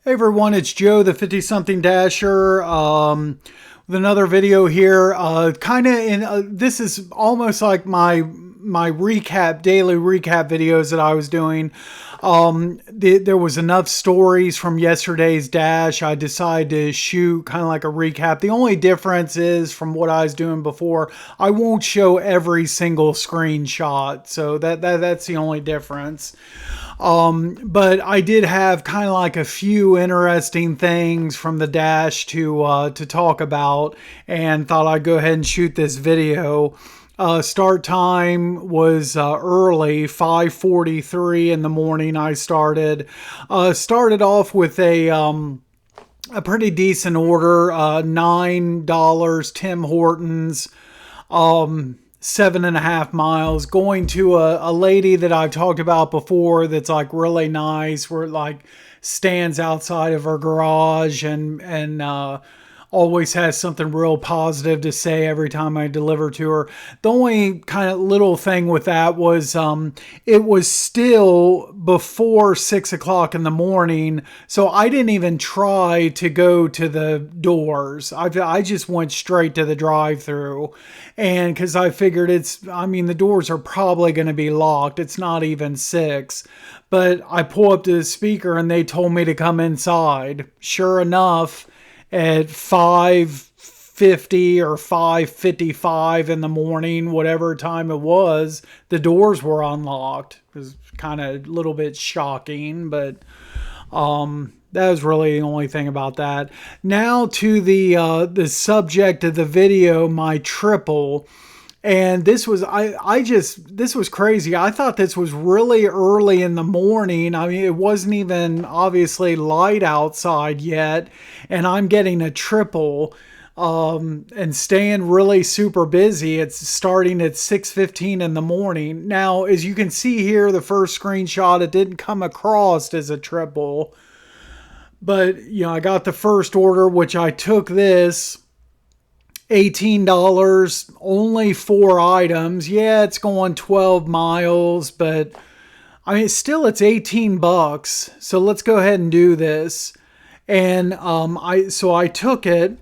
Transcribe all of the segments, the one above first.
Hey everyone, it's Joe, the 50-something Dasher, with another video here. This is almost like my recap, daily recap videos that I was doing. There was enough stories from yesterday's dash. I decided to shoot kind of like a recap. The only difference is from what I was doing before, I won't show every single screenshot. So that's the only difference. But I did have kind of like a few interesting things from the dash to talk about, and thought I'd go ahead and shoot this video. Start time was early, 5:43 in the morning. I started off with a pretty decent order, $9 Tim Hortons. 7.5 miles, going to a lady that I've talked about before that's like really nice, where it like stands outside of her garage and always has something real positive to say every time I deliver to her. The only kind of little thing with that was it was still before 6 o'clock in the morning, so I didn't even try to go to the doors. I just went straight to the drive-through, and because I figured the doors are probably going to be locked. It's not even 6. But I pull up to the speaker and they told me to come inside. Sure enough, at 5:50 or 5:55 in the morning, whatever time it was, the doors were unlocked. It was kind of a little bit shocking, but that was really the only thing about that. Now to the subject of the video, my triple. And this was this was crazy. I thought this was really early in the morning. I mean, it wasn't even obviously light outside yet, and I'm getting a triple and staying really super busy. It's starting at 6:15 in the morning. Now, as you can see here, the first screenshot, it didn't come across as a triple. But, I got the first order, which I took this. $18, only 4 items. Yeah, it's going 12 miles, but I mean, it's 18 bucks. So let's go ahead and do this. And I took it,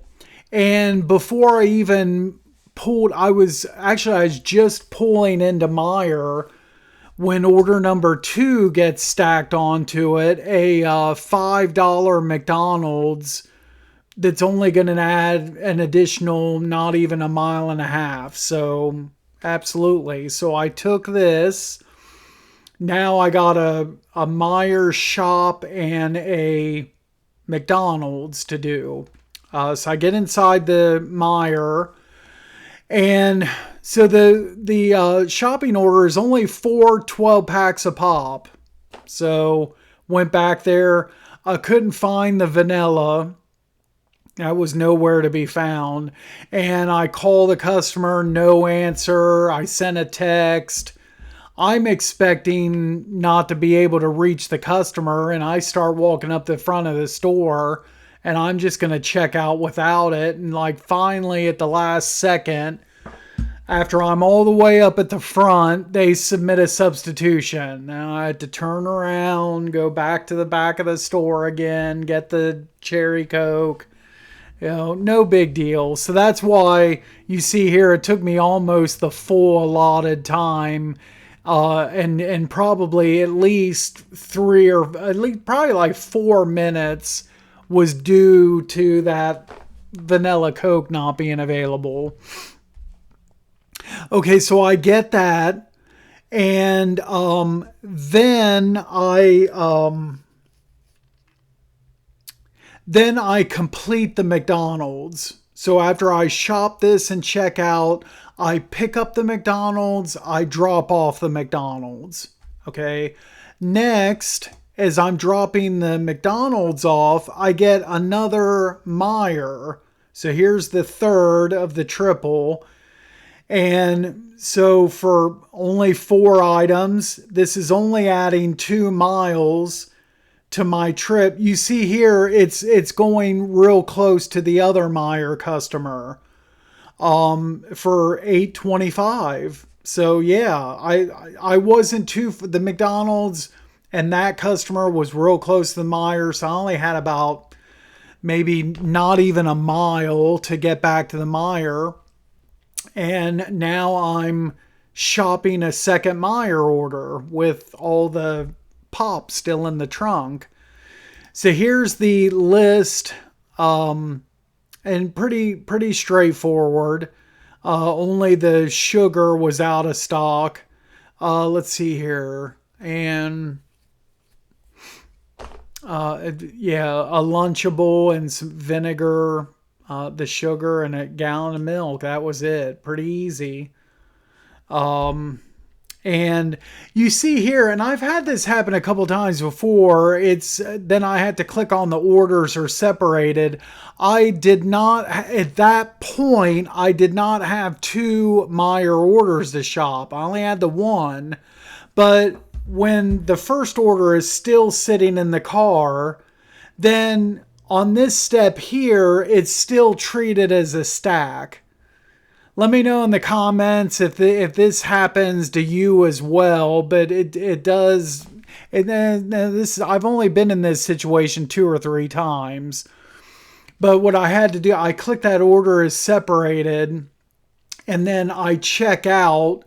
and before I even pulled, I was just pulling into Meijer when order number 2 gets stacked onto it, a $5 McDonald's that's only going to add an additional not even a mile and a half. So absolutely. So I took this. Now I got a Meijer shop and a McDonald's to do. So I get inside the Meijer, and so the shopping order is only 4 12-packs a pop. So went back there. I couldn't find the vanilla. That was nowhere to be found. And I called the customer, no answer. I sent a text. I'm expecting not to be able to reach the customer, and I start walking up the front of the store, and I'm just going to check out without it. And like finally at the last second, after I'm all the way up at the front, they submit a substitution. Now I had to turn around, go back to the back of the store again, get the cherry Coke. No big deal. So that's why you see here it took me almost the full allotted time, and probably at least probably like 4 minutes was due to that vanilla Coke not being available. Okay, so I get that, and then I complete the McDonald's. So after I shop this and check out, I pick up the McDonald's, I drop off the McDonald's. Okay. Next, as I'm dropping the McDonald's off, I get another Meijer. So here's the third of the triple. And so for only 4 items, this is only adding 2 miles to my trip. You see here, it's going real close to the other Meijer customer for $8.25. So yeah, I wasn't too, the McDonald's And that customer was real close to the Meijer, so I only had about maybe not even a mile to get back to the Meijer. And now I'm shopping a second Meijer order with all the pop still in the trunk. So here's the list, and pretty straightforward. Only the sugar was out of stock. Let's see here. And yeah, a Lunchable and some vinegar, the sugar, and a gallon of milk. That was it. Pretty easy. And you see here, and I've had this happen a couple times before, it's then I had to click on the orders are separated. I did not, at that point, I did not have two Meijer orders to shop. I only had the one. But when the first order is still sitting in the car, then on this step here, it's still treated as a stack. Let me know in the comments if this happens to you as well, but it does. And this, I've only been in this situation 2 or 3 times. But what I had to do, I click that order as separated, and then I check out.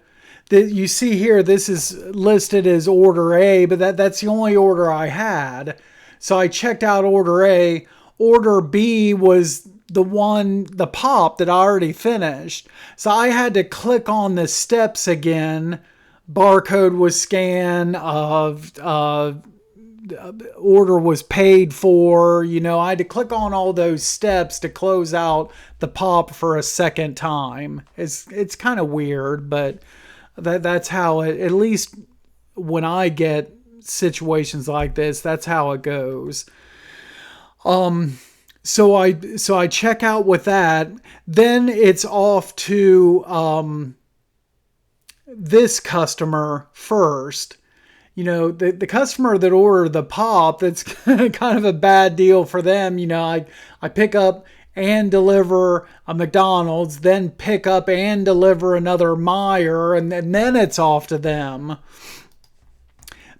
You see here, this is listed as order A, but that's the only order I had. So I checked out order A. Order B was the pop that I already finished. So I had to click on the steps again. Barcode was scanned, order was paid for. I had to click on all those steps to close out the pop for a second time. It's kind of weird, but that's how it, at least when I get situations like this, that's how it goes. So I check out with that. Then it's off to this customer first. The customer that ordered the pop, that's kind of a bad deal for them. I pick up and deliver a McDonald's, then pick up and deliver another Meijer, and then it's off to them.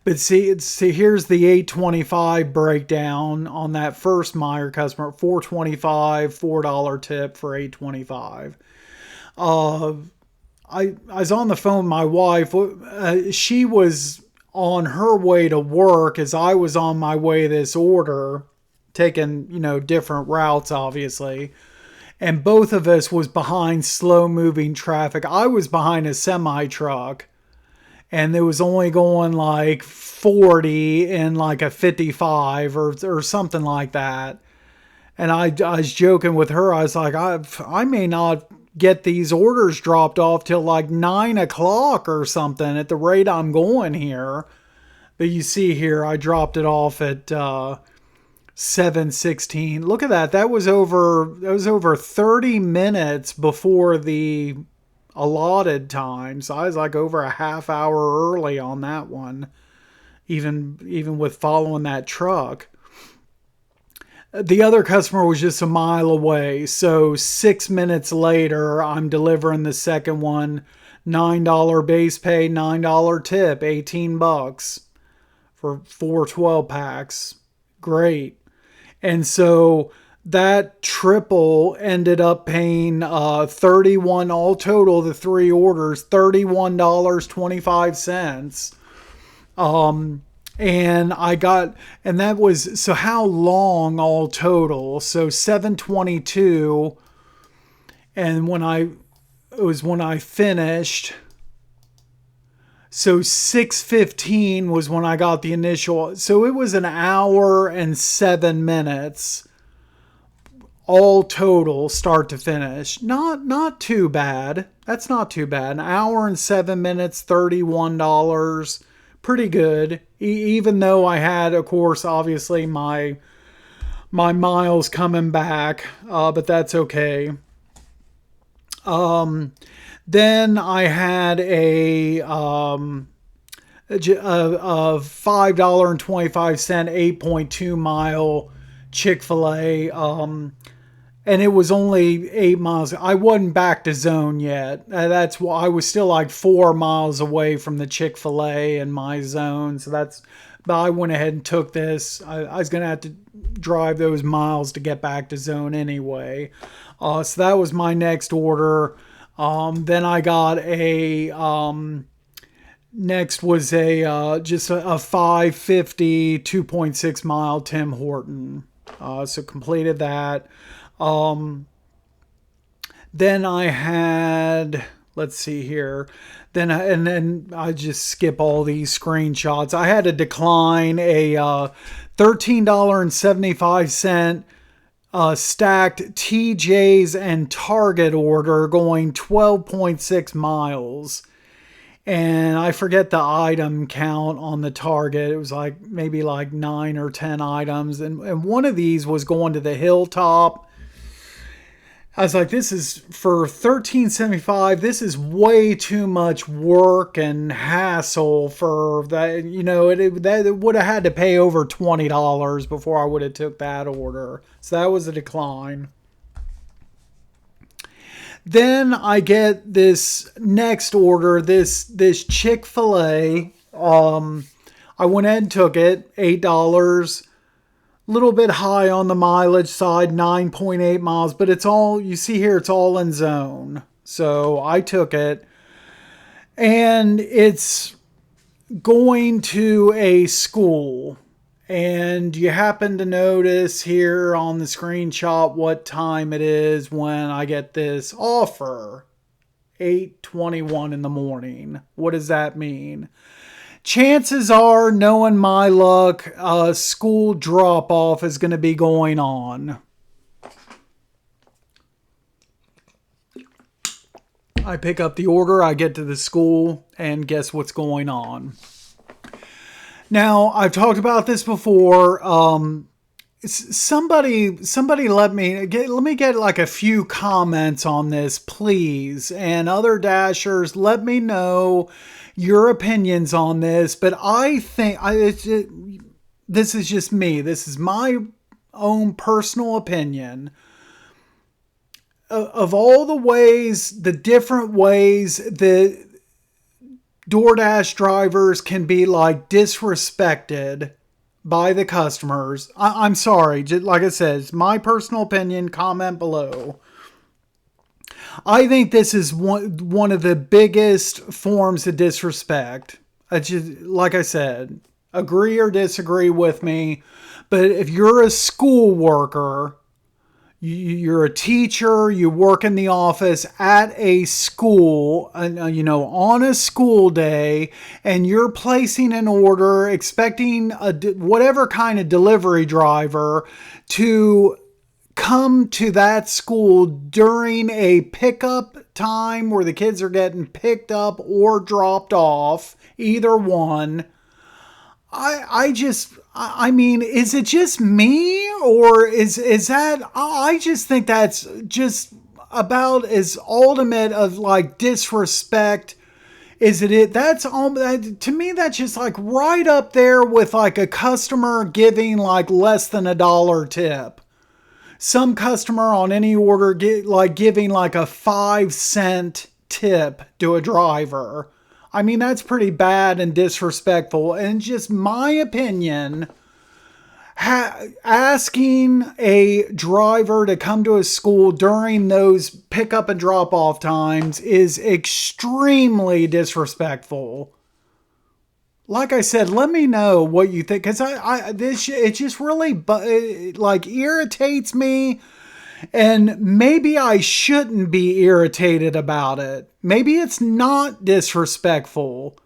But see, here's the $8.25 breakdown on that first Meijer customer. $4.25, $4 tip for $8.25. I was on the phone with my wife. She was on her way to work as I was on my way to this order, taking, different routes, obviously. And both of us was behind slow moving traffic. I was behind a semi truck, and it was only going like 40 in like a 55 or something like that. And I was joking with her. I was like, I may not get these orders dropped off till like 9 o'clock or something at the rate I'm going here. But you see here, I dropped it off at 7:16. Look at that. That was over 30 minutes before the allotted time. So I was like over a half hour early on that one, even with following that truck. The other customer was just a mile away. So 6 minutes later, I'm delivering the second one. $9 base pay, $9 tip, $18 for 4 12 packs. Great. And so that triple ended up paying 31 all total, the 3 orders, $31.25. And that was, so how long all total? So 722. And when I finished. So 6:15 was when I got the initial. So it was an hour and 7 minutes all total, start to finish. Not too bad. That's not too bad. An hour and 7 minutes, $31. Pretty good. Even though I had, of course, obviously my miles coming back, but that's okay. Then I had a $5.25 8.2 mile Chick-fil-A. And it was only 8 miles. I wasn't back to zone yet. That's why I was still like 4 miles away from the Chick-fil-A in my zone. So that's but I went ahead and took this. I was going to have to drive those miles to get back to zone anyway. So that was my next order. Then I got next was just a 550 2.6 mile Tim Horton. So completed that. Then I had, let's see here. Then I just skip all these screenshots. I had to decline a $13.75 stacked TJ's and Target order going 12.6 miles. And I forget the item count on the Target. It was like maybe like 9 or 10 items. And one of these was going to the Hilltop. I was like, this is for $13.75. This is way too much work and hassle for that. You know, it would have had to pay over $20 before I would have took that order. So that was a decline. Then I get this next order, this Chick-fil-A. I went ahead and took it, $8. Little bit high on the mileage side, 9.8 miles, but it's all, you see here, it's all in zone. So I took it, and it's going to a school. And you happen to notice here on the screenshot what time it is when I get this offer. 8:21 in the morning. What does that mean? Chances are, knowing my luck, school drop-off is going to be going on. I pick up the order, I get to the school, and guess what's going on? Now, I've talked about this before. Somebody let me get like a few comments on this, please. And other Dashers, let me know your opinions on this. But I think this is just me. This is my own personal opinion. Of all the ways, the different ways that DoorDash drivers can be like disrespected by the customers. I'm sorry. Just like I said, it's my personal opinion. Comment below. I think this is one of the biggest forms of disrespect. Like I said, agree or disagree with me. But if you're a school worker, you're a teacher, you work in the office at a school, on a school day, and you're placing an order expecting whatever kind of delivery driver to come to that school during a pickup time where the kids are getting picked up or dropped off, either one. I mean, is it just me, or is that, I just think that's just about as ultimate of like disrespect. That's all, to me, that's just like right up there with like a customer giving like less than $1 tip. Some customer on any order giving like a 5-cent tip to a driver. I mean, that's pretty bad and disrespectful. And just my opinion, asking a driver to come to a school during those pickup and drop off times is extremely disrespectful. Like I said, let me know what you think, because it just really like irritates me. And maybe I shouldn't be irritated about it. Maybe it's not disrespectful.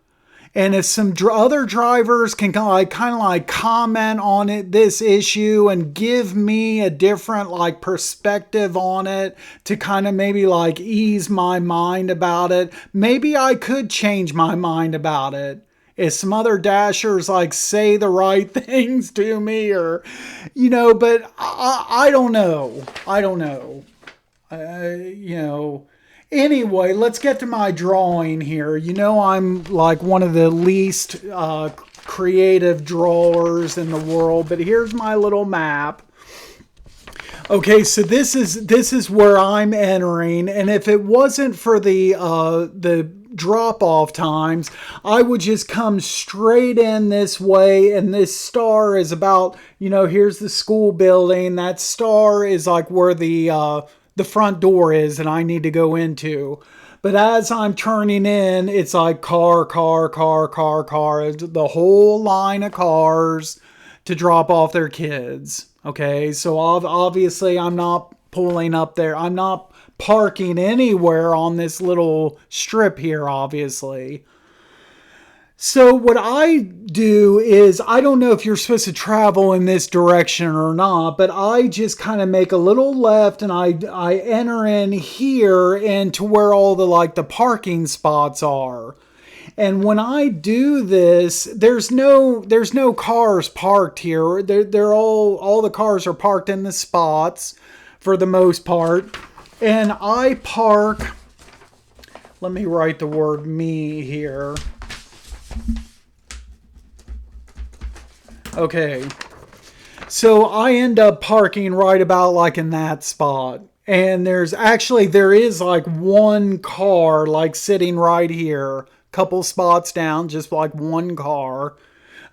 And if some other drivers can kind of comment on it, this issue, and give me a different like perspective on it to kind of maybe like ease my mind about it, maybe I could change my mind about it. If some other Dashers like say the right things to me, or, but I don't know. Anyway, let's get to my drawing here. I'm like one of the least creative drawers in the world, but here's my little map. Okay, so this is where I'm entering, and if it wasn't for the drop-off times, I would just come straight in this way, and this star is about, here's the school building. That star is like where the front door is and I need to go into. But as I'm turning in, it's like car, the whole line of cars to drop off their kids. Okay, so obviously I'm not pulling up there. I'm not parking anywhere on this little strip here, obviously. So what I do is, I don't know if you're supposed to travel in this direction or not, but I just kind of make a little left and I enter in here into where all the parking spots are. And when I do this, there's no cars parked here. They're all the cars are parked in the spots for the most part. And I park, let me write the word me here. Okay. So I end up parking right about like in that spot. And there is like one car like sitting right here. Couple spots down, just like one car.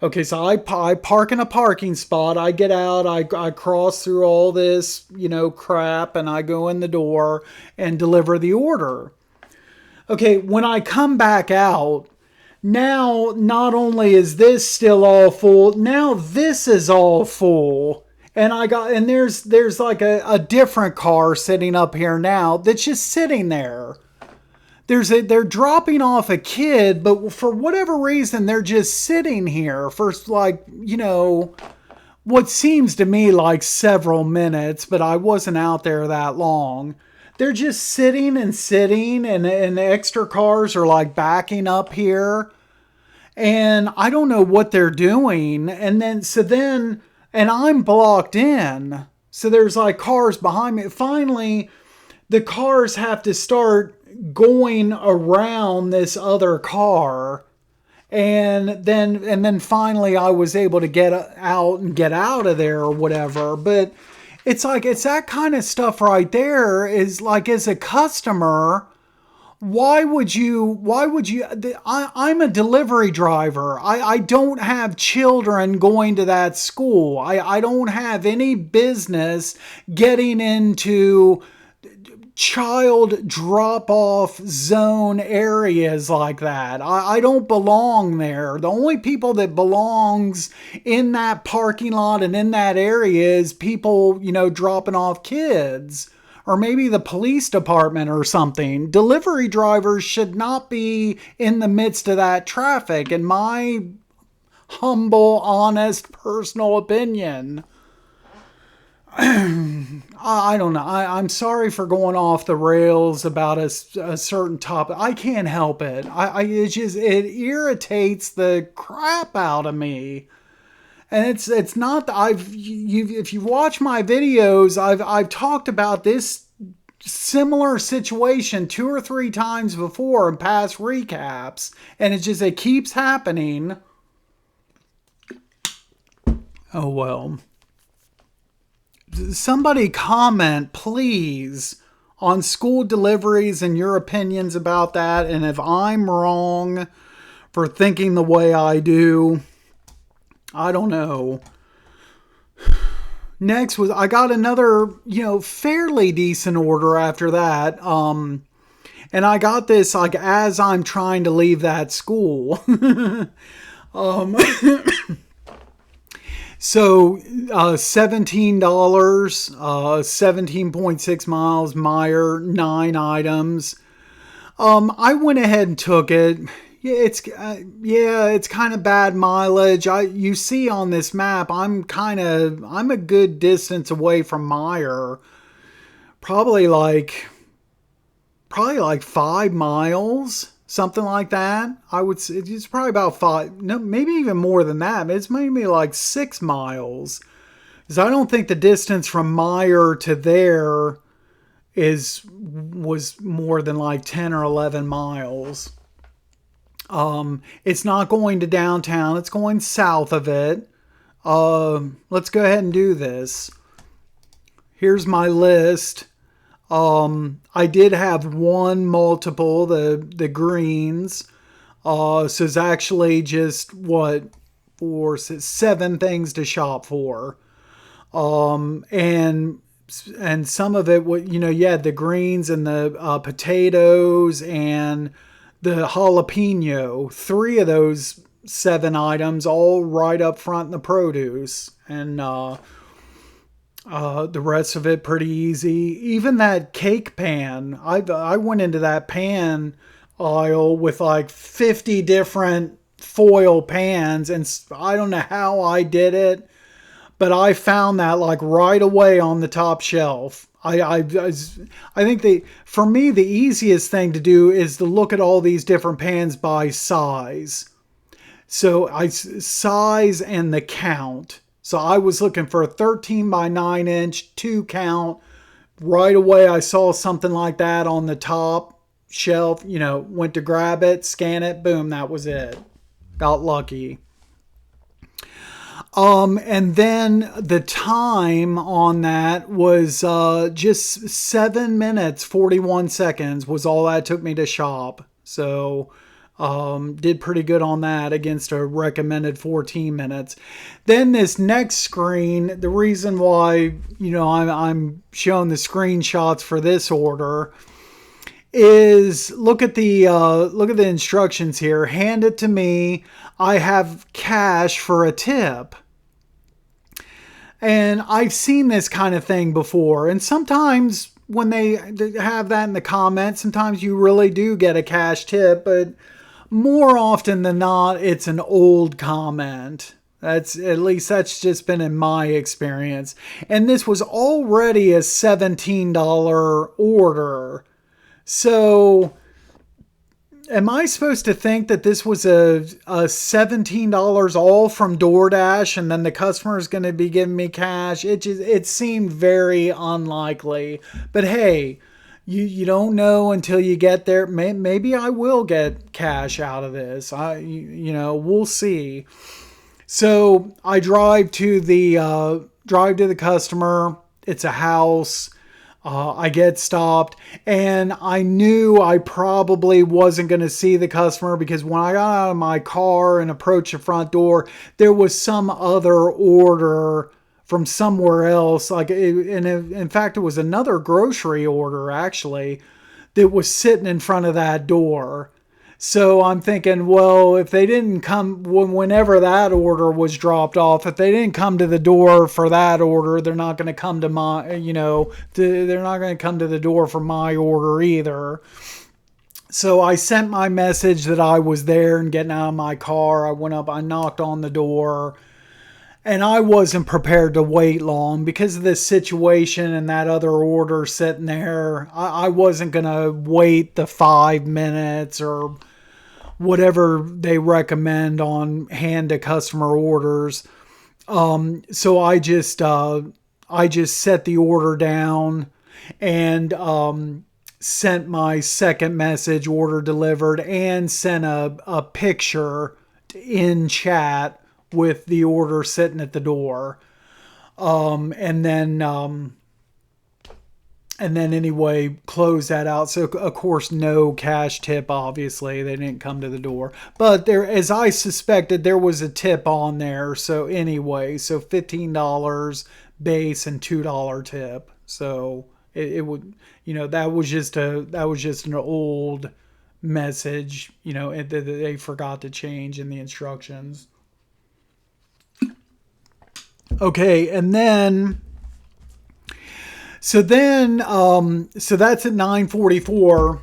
Okay, so I park in a parking spot. I get out, I cross through all this, crap, and I go in the door and deliver the order. Okay, when I come back out, now not only is this still all full, now this is all full. And there's like a different car sitting up here now that's just sitting there. They're dropping off a kid, but for whatever reason, they're just sitting here for what seems to me like several minutes, but I wasn't out there that long. They're just sitting, and the extra cars are like backing up here. And I don't know what they're doing. And I'm blocked in. So there's like cars behind me. Finally, the cars have to start going around this other car, and then finally I was able to get out of there or whatever. But it's that kind of stuff right there is like, as a customer, why would you I'm a delivery driver. I don't have children going to that school. I don't have any business getting into child drop-off zone areas like that. I don't belong there. The only people that belongs in that parking lot and in that area is people, dropping off kids. Or maybe the police department or something. Delivery drivers should not be in the midst of that traffic, in my humble, honest, personal opinion. I don't know. I'm sorry for going off the rails about a certain topic. I can't help it. It irritates the crap out of me. And it's not that if you've watched my videos, I've talked about this similar situation 2 or 3 times before in past recaps, and it keeps happening. Oh well. Somebody comment, please, on school deliveries and your opinions about that, and if I'm wrong for thinking the way I do. I don't know. Next I got another, fairly decent order after that. And I got this like as I'm trying to leave that school. So $17, 17.6 miles, Meyer, 9 items. I went ahead and took it. It's kind of bad mileage. You see on this map, I'm a good distance away from Meyer. Probably like 5 miles, something like that. I would say it's probably about 5, no, maybe even more than that. It's maybe like 6 miles. Because I don't think the distance from Meyer to there was more than like 10 or 11 miles. It's not going to downtown. It's going south of it. Let's go ahead and do this. Here's my list. I did have one multiple, the greens. So it's actually just what, four, six, seven things to shop for. Um, and and some of it, you had the greens and the potatoes and the jalapeno. Three of those seven items, all right up front in the produce, and the rest of it pretty easy. Even that cake pan, I went into that pan aisle with like 50 different foil pans, and I don't know how I did it, but I found that like right away on the top shelf. I think for me the easiest thing to do is to look at all these different pans by size. So size and the count. So I was looking for a 13 by 9 inch 2 count. Right away I saw something like that on the top shelf. Went to grab it, scan it, boom, that was it. Got lucky. And then the time on that was just 7 minutes, 41 seconds was all that took me to shop. So did pretty good on that against a recommended 14 minutes. Then this next screen, the reason why, I'm showing the screenshots for this order is look at the instructions here. Hand it to me. I have cash for a tip. And I've seen this kind of thing before. And sometimes when they have that in the comments, sometimes you really do get a cash tip, but more often than not, it's an old comment. That's just been in my experience. And this was already a $17 order. So am I supposed to think that this was a $17 all from DoorDash and then the customer is going to be giving me cash? It seemed very unlikely. But hey, you don't know until you get there. Maybe I will get cash out of this. We'll see. So I drive to the customer. It's a house. I get stopped, and I knew I probably wasn't going to see the customer because when I got out of my car and approached the front door, there was some other order from somewhere else. In fact, it was another grocery order actually that was sitting in front of that door. So I'm thinking, well, if they didn't come, whenever that order was dropped off, if they didn't come to the door for that order, they're not going to come to my, they're not going to come to the door for my order either. So I sent my message that I was there and getting out of my car. I went up, I knocked on the door, and I wasn't prepared to wait long because of this situation and that other order sitting there. I wasn't going to wait the 5 minutes or whatever they recommend on hand to customer orders. So I just set the order down and sent my second message, order delivered, and sent a picture in chat with the order sitting at the door. And then anyway, close that out. So of course, no cash tip, obviously they didn't come to the door, but there, as I suspected, there was a tip on there. So anyway, so $15 base and $2 tip. So it would, that was just an old message, that they forgot to change in the instructions. Okay. And then, so that's at 9:44.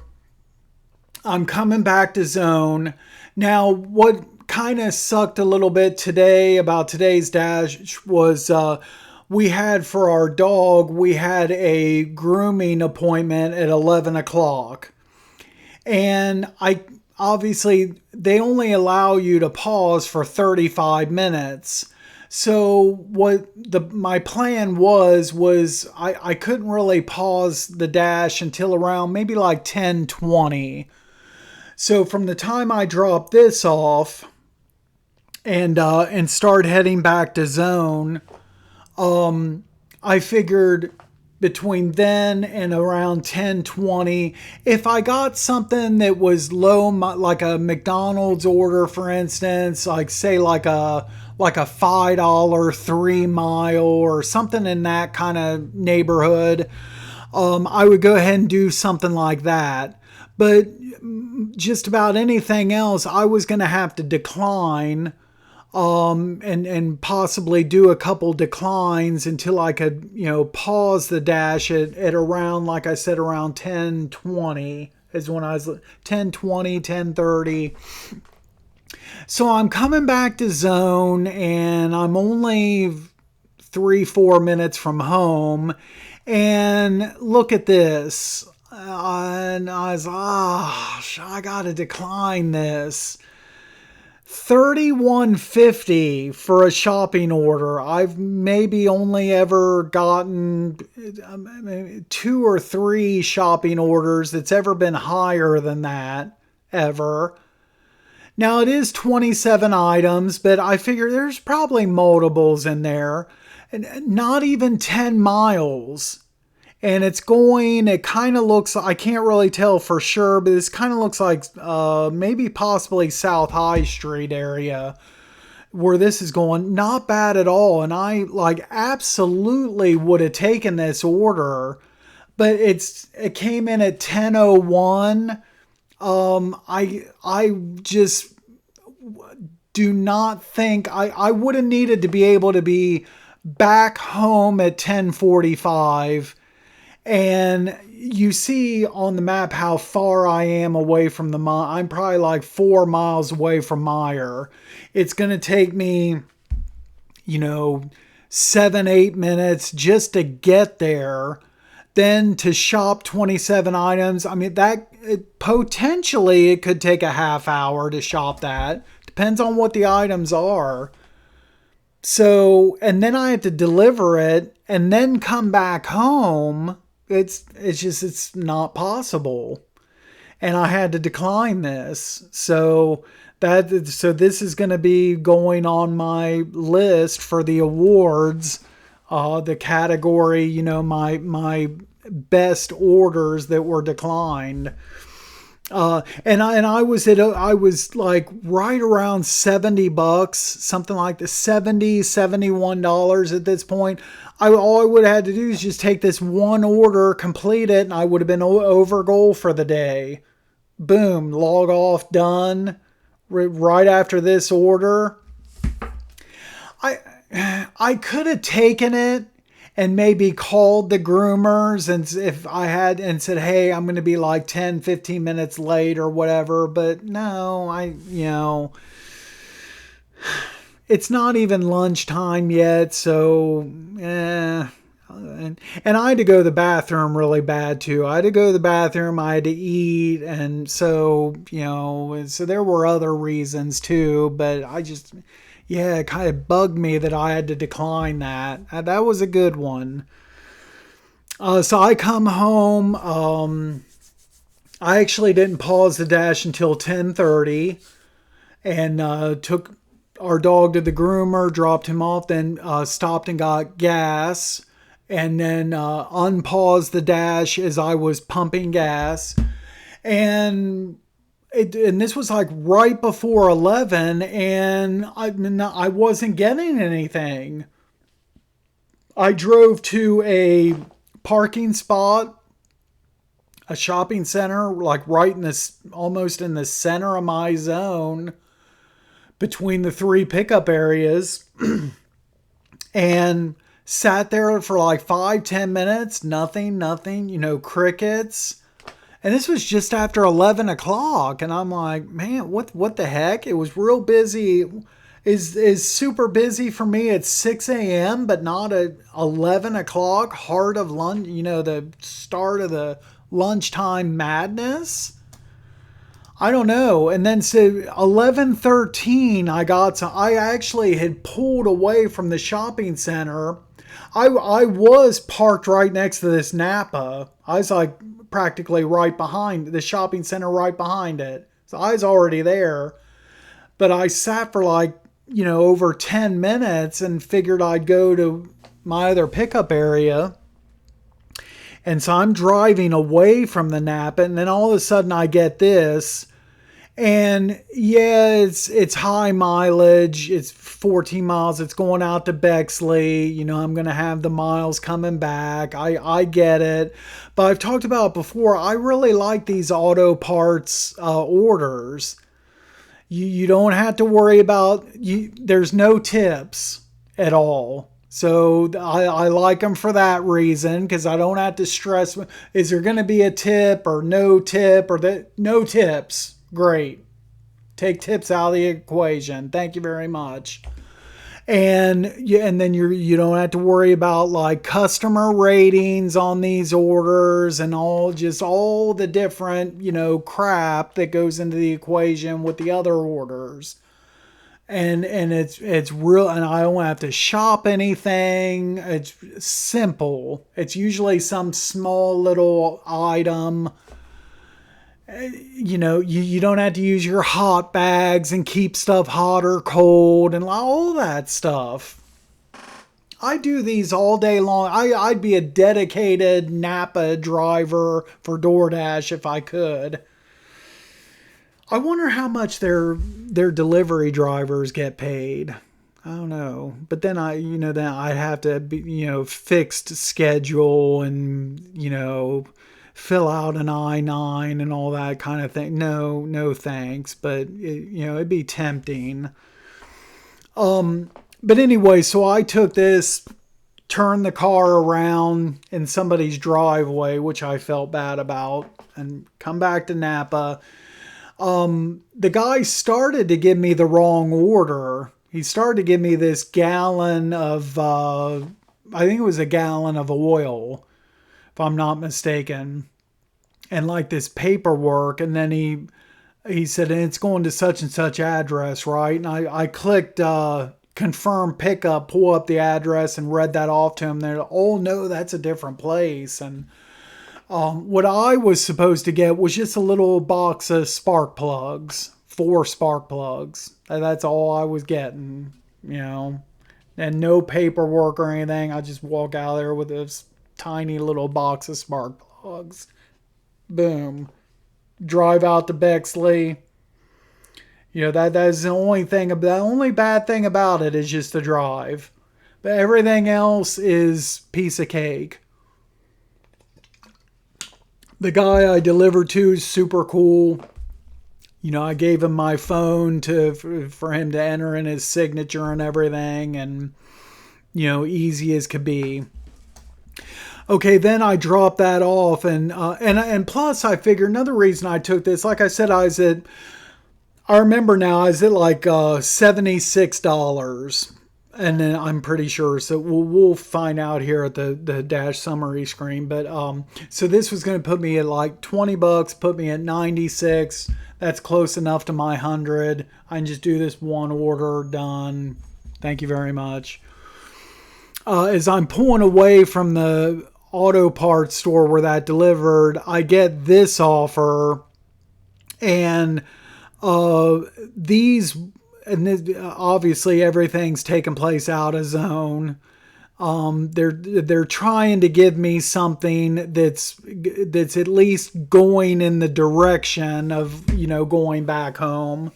I'm coming back to zone. Now, what kind of sucked a little bit today about today's dash was we had for our dog, we had a grooming appointment at 11 o'clock. And obviously they only allow you to pause for 35 minutes. So my plan was I couldn't really pause the dash until around maybe like 10:20. So from the time I dropped this off and start heading back to zone, I figured between then and around 10:20. If I got something that was low, like a McDonald's order, for instance, like say like a $5 3 mile or something in that kind of neighborhood, I would go ahead and do something like that. But just about anything else, I was going to have to decline, and possibly do a couple declines until I could, pause the dash at around, like I said, around 10:20 is when I was 10:20, 10:30. So I'm coming back to zone and I'm only 3-4 minutes from home. And look at this. And I was, I gotta decline this. $31.50 for a shopping order. I've maybe only ever gotten 2 or 3 shopping orders that's ever been higher than that, ever. Now it is 27 items, but I figure there's probably multiples in there. And not even 10 miles. And it kind of looks, I can't really tell for sure, but this kind of looks like maybe possibly South High Street area where this is going. Not bad at all. And I absolutely would have taken this order, but it came in at 10:01. I just do not think I would have needed to be able to be back home at 10:45. And you see on the map how far I am away from the mine. I'm probably like 4 miles away from Meijer. It's going to take me, 7-8 minutes just to get there. Then to shop 27 items. I mean, potentially it could take a half hour to shop that. Depends on what the items are. So, and then I have to deliver it and then come back home. It's not possible. And I had to decline this. So this is going to be going on my list for the awards, the category, my best orders that were declined. And I was like right around $70, something like the $71 at this point. All I would have had to do is just take this one order, complete it, and I would have been over goal for the day. Boom, log off, done. Right after this order. I could have taken it and maybe called the groomers and if I had and said, hey, I'm going to be like 10, 15 minutes late or whatever. But no, it's not even lunchtime yet. So, and I had to go to the bathroom really bad too. I had to go to the bathroom. I had to eat. And so, so there were other reasons too, but it kind of bugged me that I had to decline that. That was a good one. So I come home. I actually didn't pause the dash until 10:30 and took our dog to the groomer, dropped him off, then stopped and got gas, and then unpaused the dash as I was pumping gas. And this was like right before 11, and I wasn't getting anything. I drove to a parking spot, a shopping center, like right in this, almost in the center of my zone, between the 3 pickup areas, and sat there for like 5-10 minutes. Nothing, crickets. And this was just after 11 o'clock. And I'm like, man, what the heck? It was real busy. Is super busy for me at 6 a.m., but not at 11 o'clock, heart of lunch, the start of the lunchtime madness. I don't know. And then so 11:13, I actually had pulled away from the shopping center. I was parked right next to this Napa. I was like practically right behind the shopping center, right behind it. So I was already there. But I sat for like, over 10 minutes and figured I'd go to my other pickup area. And so I'm driving away from the Napa, and then all of a sudden I get this. And yeah, it's high mileage. It's 14 miles. It's going out to Bexley. You know, I'm going to have the miles coming back. I get it. But I've talked about it before. I really like these auto parts orders. You don't have to worry about, there's no tips at all. So I like them for that reason, because I don't have to stress, is there going to be a tip or no tip, or no tips. Great. Take tips out of the equation. Thank you very much. And then you don't have to worry about like customer ratings on these orders and all the different, crap that goes into the equation with the other orders. And it's real, and I don't have to shop anything. It's simple. It's usually some small little item. You don't have to use your hot bags and keep stuff hot or cold and all that stuff. I do these all day long. I'd be a dedicated Napa driver for DoorDash if I could. I wonder how much their delivery drivers get paid. I don't know. But then then I'd have to be, fixed schedule and, fill out an I-9 and all that kind of thing. No thanks. But, it'd be tempting. But anyway, so I took this, turned the car around in somebody's driveway, which I felt bad about, and come back to Napa. The guy started to give me the wrong order. He started to give me this gallon of, I think it was a gallon of oil, if I'm not mistaken, and like this paperwork. And then he said, and it's going to such and such address, right? And I clicked confirm pickup, pull up the address, and read that off to him. They're, oh no, that's a different place. And what I was supposed to get was just a little box of spark plugs, 4 spark plugs. That's all I was getting, and no paperwork or anything. I just walk out there with this tiny little box of spark plugs. Boom. Drive out to Bexley. That is the only thing. The only bad thing about it is just the drive. But everything else is piece of cake. The guy I delivered to is super cool. I gave him my phone for him to enter in his signature and everything, and easy as could be. Okay, then I dropped that off, and plus I figured another reason I took this, like I said, I remember now, I was at like $76. And then I'm pretty sure, so we'll find out here at the dash summary screen. But so this was going to put me at like $20, put me at 96. That's close enough to my 100. I can just do this one order, done. Thank you very much. As I'm pulling away from the auto parts store where that delivered, I get this offer, and these. And obviously everything's taking place out of zone. They're trying to give me something that's at least going in the direction of, going back home.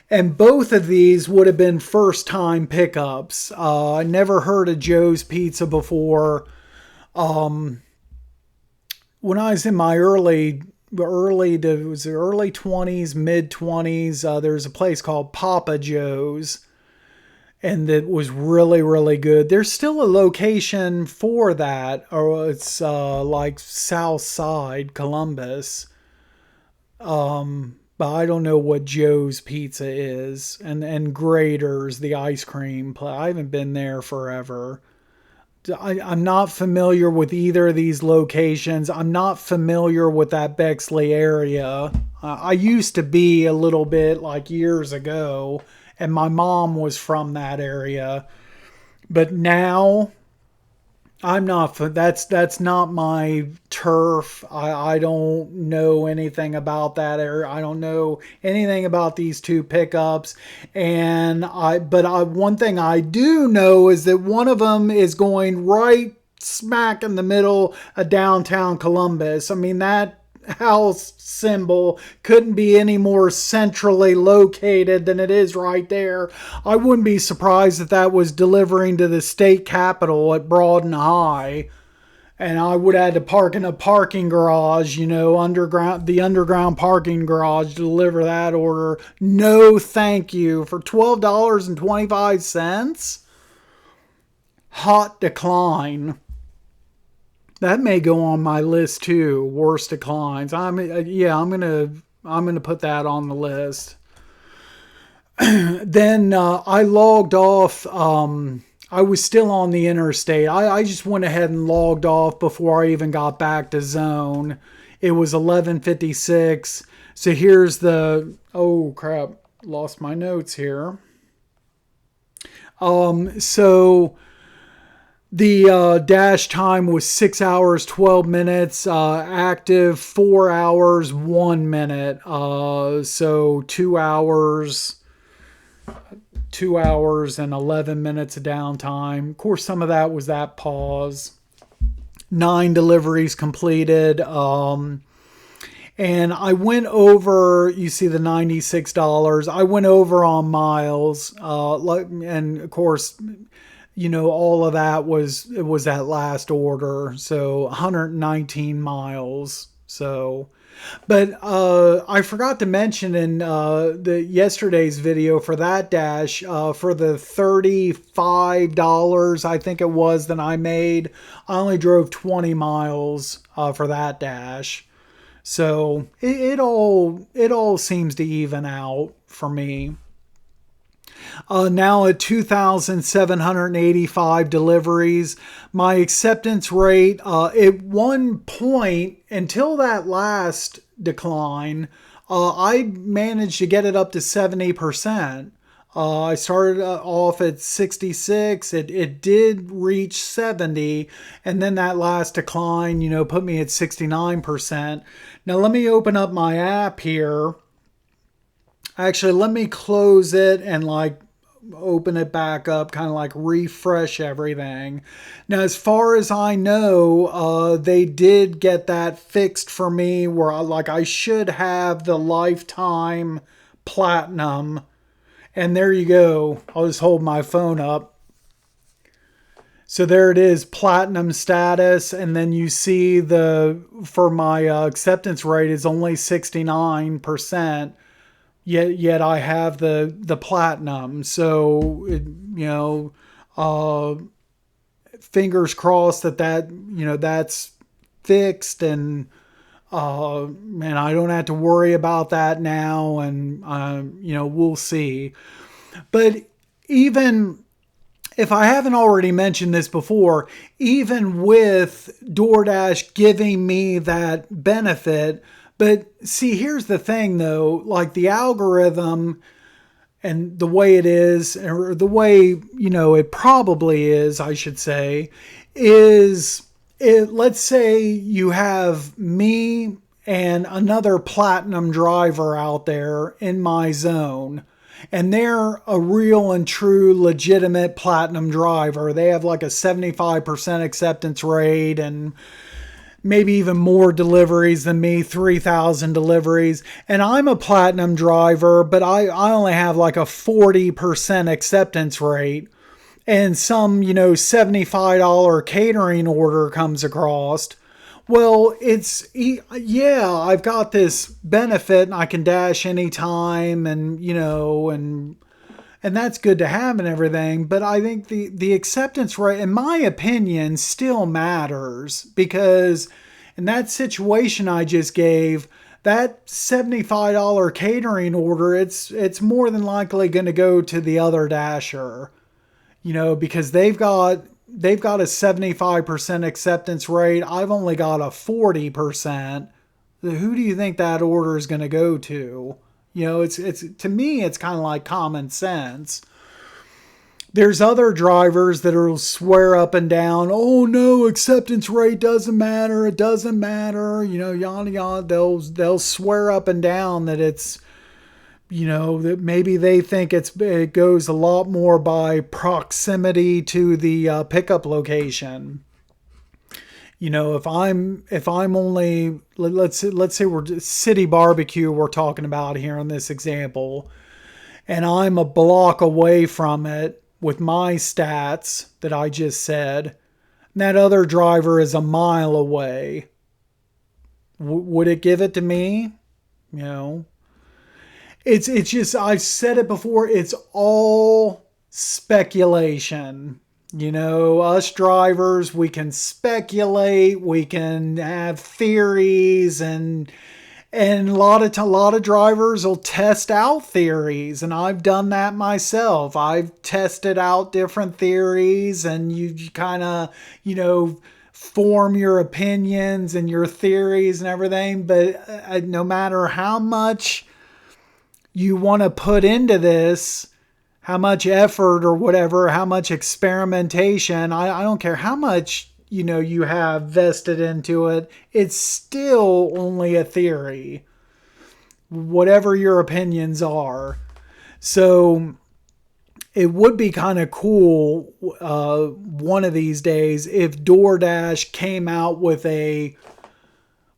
And both of these would have been first time pickups. I never heard of Joe's Pizza before. When I was in my early 20s, mid 20s, there's a place called Papa Joe's, and it was really, really good. There's still a location for that, or it's like South Side, Columbus. But I don't know what Joe's Pizza is, and Grater's, the ice cream place. I haven't been there forever. I'm not familiar with either of these locations. I'm not familiar with that Bexley area. I used to be a little bit, like years ago, and my mom was from that area. But now I'm not. That's not my turf. I don't know anything about that area. I don't know anything about these two pickups. And one thing I do know is that one of them is going right smack in the middle of downtown Columbus. I mean, that house symbol couldn't be any more centrally located than it is right there. I wouldn't be surprised if that was delivering to the state capitol at Broad and High. And I would have had to park in a parking garage, the underground parking garage to deliver that order. No, thank you. For $12.25? Hot decline. That may go on my list too. Worst declines. I'm gonna put that on the list. Then I logged off. I was still on the interstate. I just went ahead and logged off before I even got back to zone. It was 11:56. So here's oh crap, lost my notes here. So the dash time was 6 hours, 12 minutes, active 4 hours, 1 minute. So 2 hours and 11 minutes of downtime. Of course, some of that was that pause. 9 deliveries completed. And I went over, you see the $96. I went over on miles. And of course, all of that was that last order. So 119 miles. So, but I forgot to mention in the yesterday's video for that dash, for the $35 I think it was that I made, I only drove 20 miles for that dash. So it all seems to even out for me. Now at 2,785 deliveries, my acceptance rate at one point until that last decline, I managed to get it up to 70%. I started off at 66. It did reach 70, and then that last decline, put me at 69%. Now let me open up my app here. Actually, let me close it and open it back up, kind of refresh everything. Now, as far as I know, they did get that fixed for me where I should have the lifetime platinum. And there you go. I'll just hold my phone up. So there it is, platinum status. And then you see for my acceptance rate is only 69%. Yet I have the platinum. So, fingers crossed that's fixed, and I don't have to worry about that now. And, we'll see. But even if I haven't already mentioned this before, even with DoorDash giving me that benefit, but see, here's the thing though, the algorithm and the way it is, or the way, it probably is, I should say, let's say you have me and another platinum driver out there in my zone, and they're a real and true legitimate platinum driver. They have a 75% acceptance rate and maybe even more deliveries than me, 3,000 deliveries. And I'm a platinum driver, but I only have a 40% acceptance rate. And some, $75 catering order comes across. Well, I've got this benefit and I can dash anytime, and, and that's good to have and everything. But I think the acceptance rate, in my opinion, still matters, because in that situation I just gave, that $75 catering order, it's more than likely going to go to the other dasher, because they've got a 75% acceptance rate. I've only got a 40%. Who do you think that order is going to go to? It's to me, it's kind of like common sense. There's other drivers that will swear up and down, oh no, acceptance rate doesn't matter. It doesn't matter. Yada yada. They'll swear up and down that it's, that maybe they think it goes a lot more by proximity to the pickup location. You know, if I'm only, let's say we're city barbecue we're talking about here in this example, and I'm a block away from it with my stats that I just said, and that other driver is a mile away, would it give it to me? You know, it's just, I've said it before, it's all speculation. You know, us drivers, we can speculate, we can have theories, and a lot of drivers will test out theories, and I've done that myself. I've tested out different theories, and you kind of, you know, form your opinions and your theories and everything. But no matter how much you want to put into this, how much effort or whatever, how much experimentation, I don't care how much, you know, you have vested into it, it's still only a theory, whatever your opinions are. So it would be kind of cool one of these days if DoorDash came out with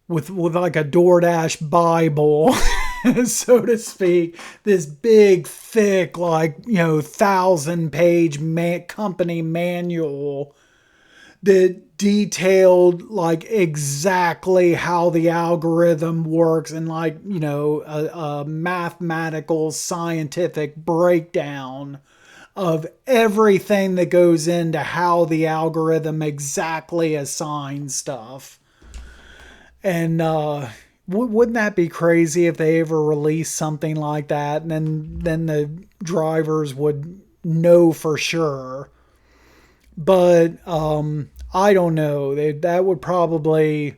with like a DoorDash Bible, so to speak, this big, thick, like, you know, 1,000-page company manual that detailed like exactly how the algorithm works, and like, you know, a mathematical scientific breakdown of everything that goes into how the algorithm exactly assigns stuff. And wouldn't that be crazy if they ever released something like that, and then the drivers would know for sure? But I don't know. That would probably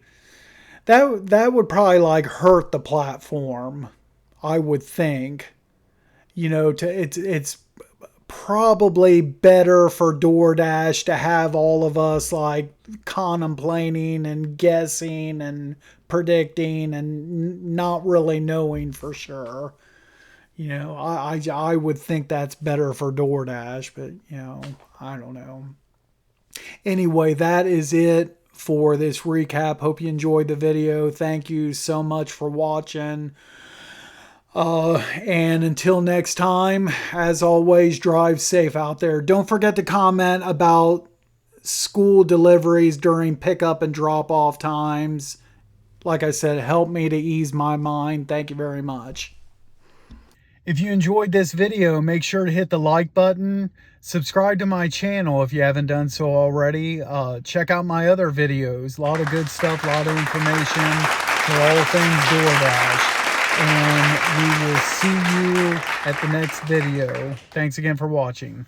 that would probably like hurt the platform, I would think. You know, it's probably better for DoorDash to have all of us like contemplating and guessing and predicting and not really knowing for sure. You know, I would think that's better for DoorDash, but you know, I don't know. Anyway, that is it for this recap. Hope you enjoyed the video. Thank you so much for watching. And until next time, as always, drive safe out there. Don't forget to comment about school deliveries during pickup and drop off times. Like I said, help me to ease my mind. Thank you very much. If you enjoyed this video, make sure to hit the like button. Subscribe to my channel if you haven't done so already. Check out my other videos. A lot of good stuff, a lot of information for all things DoorDash. And we will see you at the next video. Thanks again for watching.